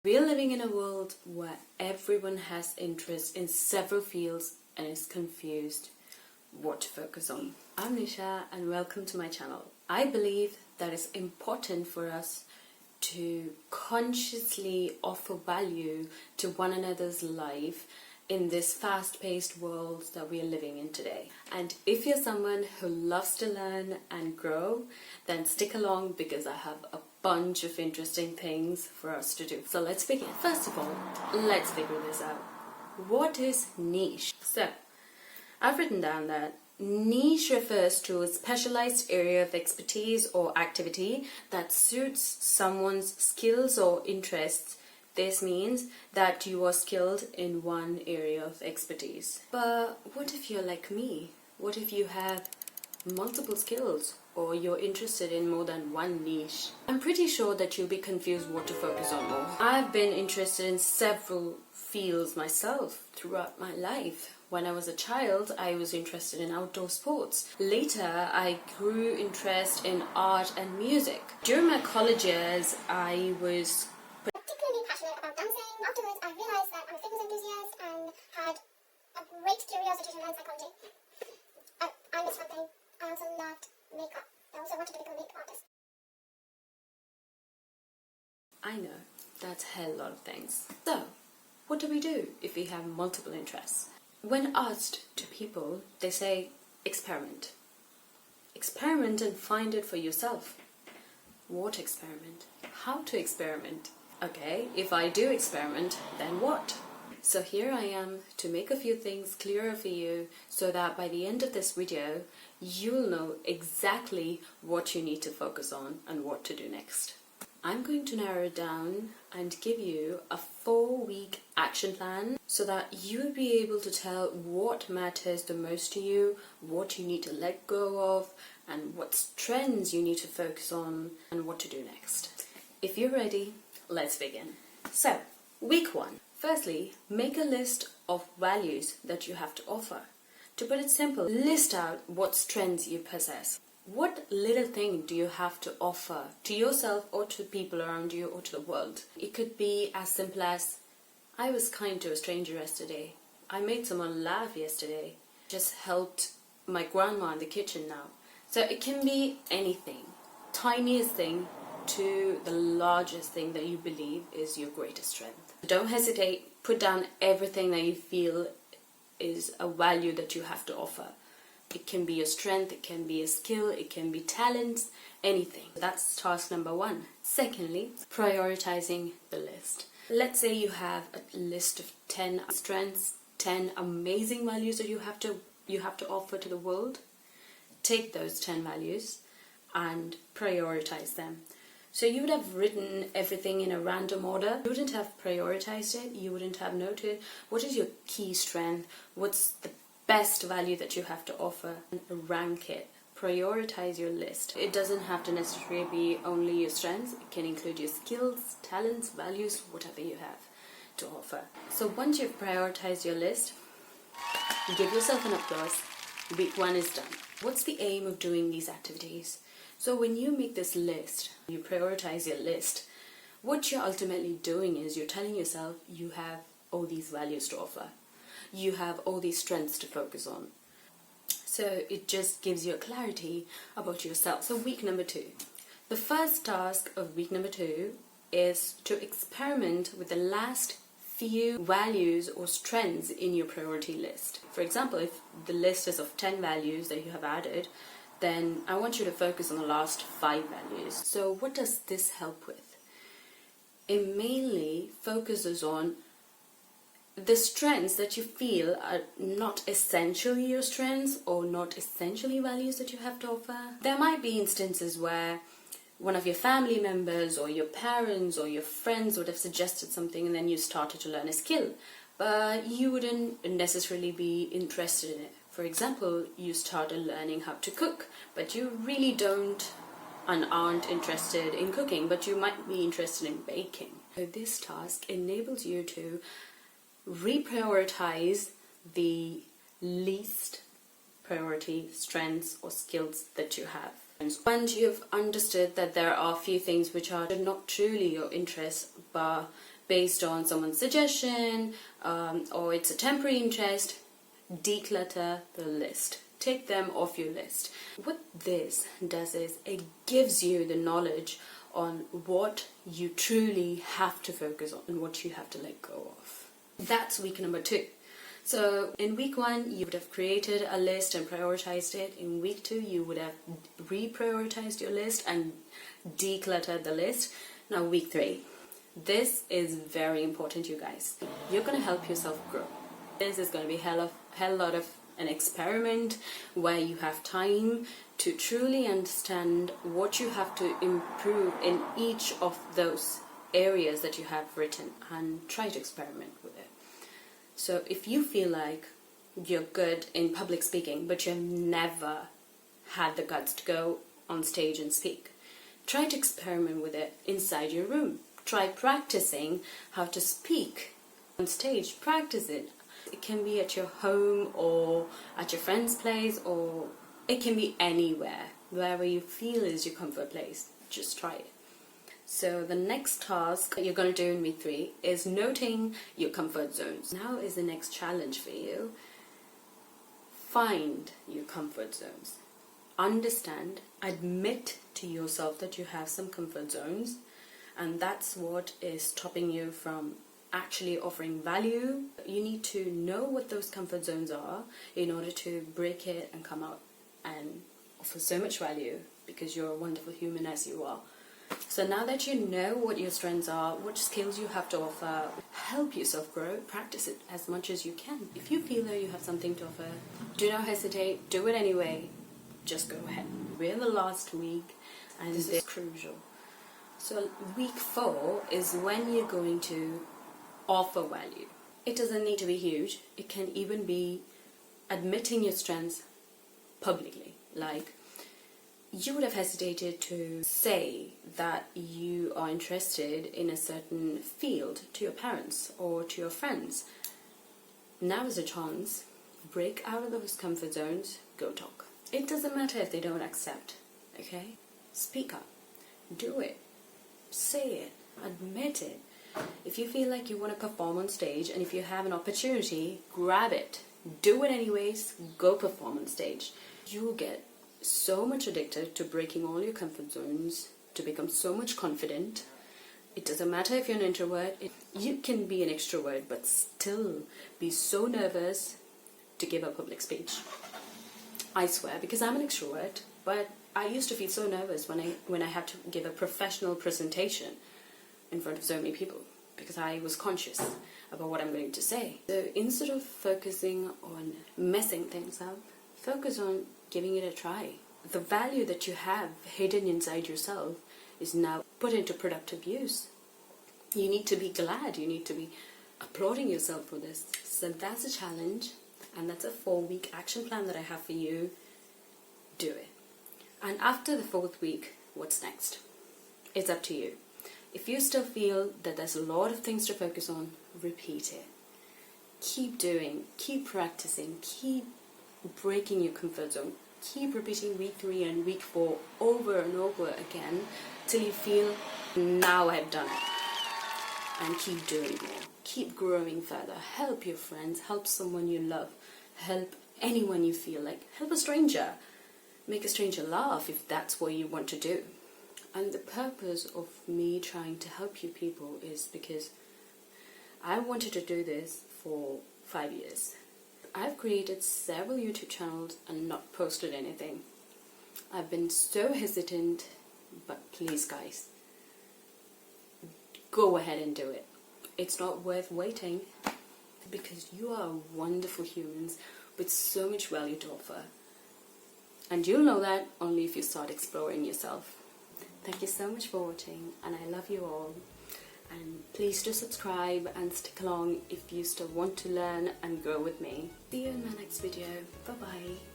We are living in a world where everyone has interest in several fields and is confused what to focus on. I'm Nisha and welcome to my channel. I believe that it's important for us to consciously offer value to one another's life in this fast-paced world that we are living in today. And if you're someone who loves to learn and grow, then stick along because I have a bunch of interesting things for us to do. So let's begin. First of all, let's figure this out. What is niche? So, I've written down that niche refers to a specialized area of expertise or activity that suits someone's skills or interests. This means that you are skilled in one area of expertise. But what if you're like me? What if you have multiple skills or you're interested in more than one niche? I'm pretty sure that you'll be confused what to focus on more. I've been interested in several fields myself throughout my life. When I was a child, I was interested in outdoor sports. Later, I grew interest in art and music. During my college years, I was particularly passionate about dancing. Afterwards, I realized that I'm a fitness enthusiast and had a great curiosity to learn psychology. I missed one thing. I also loved makeup. I also wanted to become a makeup artist. I know, that's a hell lot of things. So, what do we do if we have multiple interests? When asked to people, they say, experiment. Experiment and find it for yourself. What experiment? How to experiment? Okay, if I do experiment, then what? So here I am to make a few things clearer for you so that by the end of this video, you'll know exactly what you need to focus on and what to do next. I'm going to narrow it down and give you a 4-week action plan so that you'll be able to tell what matters the most to you, what you need to let go of, and what trends you need to focus on, and what to do next. If you're ready, let's begin. So, week 1. Firstly, make a list of values that you have to offer. To put it simple, list out what strengths you possess. What little thing do you have to offer to yourself or to people around you or to the world? It could be as simple as, I was kind to a stranger yesterday. I made someone laugh yesterday. Just helped my grandma in the kitchen now. So it can be anything. Tiniest thing to the largest thing that you believe is your greatest strength. Don't hesitate. Put down everything that you feel is a value that you have to offer. It can be your strength, it can be a skill, it can be talent, anything. That's task number 1. Secondly, prioritizing the list. Let's say you have a list of 10 strengths, 10 amazing values that you have to offer to the world. Take those 10 values and prioritize them. So you would have written everything in a random order. You wouldn't have prioritized it. You wouldn't have noted what is your key strength, what's the best value that you have to offer, and rank it. Prioritize your list. It doesn't have to necessarily be only your strengths. It can include your skills, talents, values, whatever you have to offer. So once you've prioritized your list, give yourself an applause. Week 1 is done. What's the aim of doing these activities? So when you make this list, you prioritize your list, what you're ultimately doing is you're telling yourself you have all these values to offer. You have all these strengths to focus on. So it just gives you a clarity about yourself. So week number 2. The first task of week number 2 is to experiment with the last few values or strengths in your priority list. For example, if the list is of 10 values that you have added, then I want you to focus on the last 5 values. So what does this help with? It mainly focuses on the strengths that you feel are not essentially your strengths or not essentially values that you have to offer. There might be instances where one of your family members or your parents or your friends would have suggested something and then you started to learn a skill, but you wouldn't necessarily be interested in it. For example, you started learning how to cook, but you really don't and aren't interested in cooking, but you might be interested in baking. So this task enables you to reprioritize the least priority strengths or skills that you have. Once you've understood that there are a few things which are not truly your interests but based on someone's suggestion, or it's a temporary interest, declutter the list. Take them off your list. What this does is it gives you the knowledge on what you truly have to focus on and what you have to let go of. That's week number 2. So in week 1, you would have created a list and prioritized it. In week 2, you would have reprioritized your list and decluttered the list. Now week 3. This is very important, you guys. You're going to help yourself grow. This is going to be hell lot of an experiment where you have time to truly understand what you have to improve in each of those areas that you have written, and try to experiment with it. So if you feel like you're good in public speaking but you've never had the guts to go on stage and speak, try to experiment with it inside your room. Try practicing how to speak on stage. Practice it. It can be at your home or at your friend's place, or it can be anywhere. Wherever you feel is your comfort place, just try it. So the next task you're going to do in week 3 is noting your comfort zones. Now is the next challenge for you. Find your comfort zones. Understand, admit to yourself that you have some comfort zones, and that's what is stopping you from actually offering value. You need to know what those comfort zones are in order to break it and come out and offer so much value, because you're a wonderful human as you are. So now that you know what your strengths are, what skills you have to offer, help yourself grow, practice it as much as you can. If you feel that you have something to offer, do not hesitate, do it anyway, just go ahead. We're in the last week and this is crucial. So week 4 is when you're going to offer value. It doesn't need to be huge. It can even be admitting your strengths publicly. Like, you would have hesitated to say that you are interested in a certain field to your parents or to your friends. Now is a chance. Break out of those comfort zones. Go talk. It doesn't matter if they don't accept. Okay? Speak up. Do it. Say it. Admit it. If you feel like you want to perform on stage, and if you have an opportunity, grab it. Do it anyways. Go perform on stage. You will get so much addicted to breaking all your comfort zones, to become so much confident. It doesn't matter if you're an introvert. You can be an extrovert, but still be so nervous to give a public speech. I swear, because I'm an extrovert, but I used to feel so nervous when I had to give a professional presentation in front of so many people, because I was conscious about what I'm going to say. So instead of focusing on messing things up, focus on giving it a try. The value that you have hidden inside yourself is now put into productive use. You need to be glad, you need to be applauding yourself for this. So that's a challenge, and that's a 4-week action plan that I have for you. Do it. And after the 4th week, what's next? It's up to you. If you still feel that there's a lot of things to focus on, repeat it. Keep doing, keep practicing, keep breaking your comfort zone. Keep repeating week 3 and week 4 over and over again till you feel, now I've done it. And keep doing more. Keep growing further. Help your friends, help someone you love, help anyone you feel like, help a stranger. Make a stranger laugh if that's what you want to do. And the purpose of me trying to help you people is because I wanted to do this for 5 years. I've created several YouTube channels and not posted anything. I've been so hesitant, but please guys, go ahead and do it. It's not worth waiting, because you are wonderful humans with so much value to offer. And you'll know that only if you start exploring yourself. Thank you so much for watching, and I love you all. And please do subscribe and stick along if you still want to learn and grow with me. See you in my next video. Bye bye.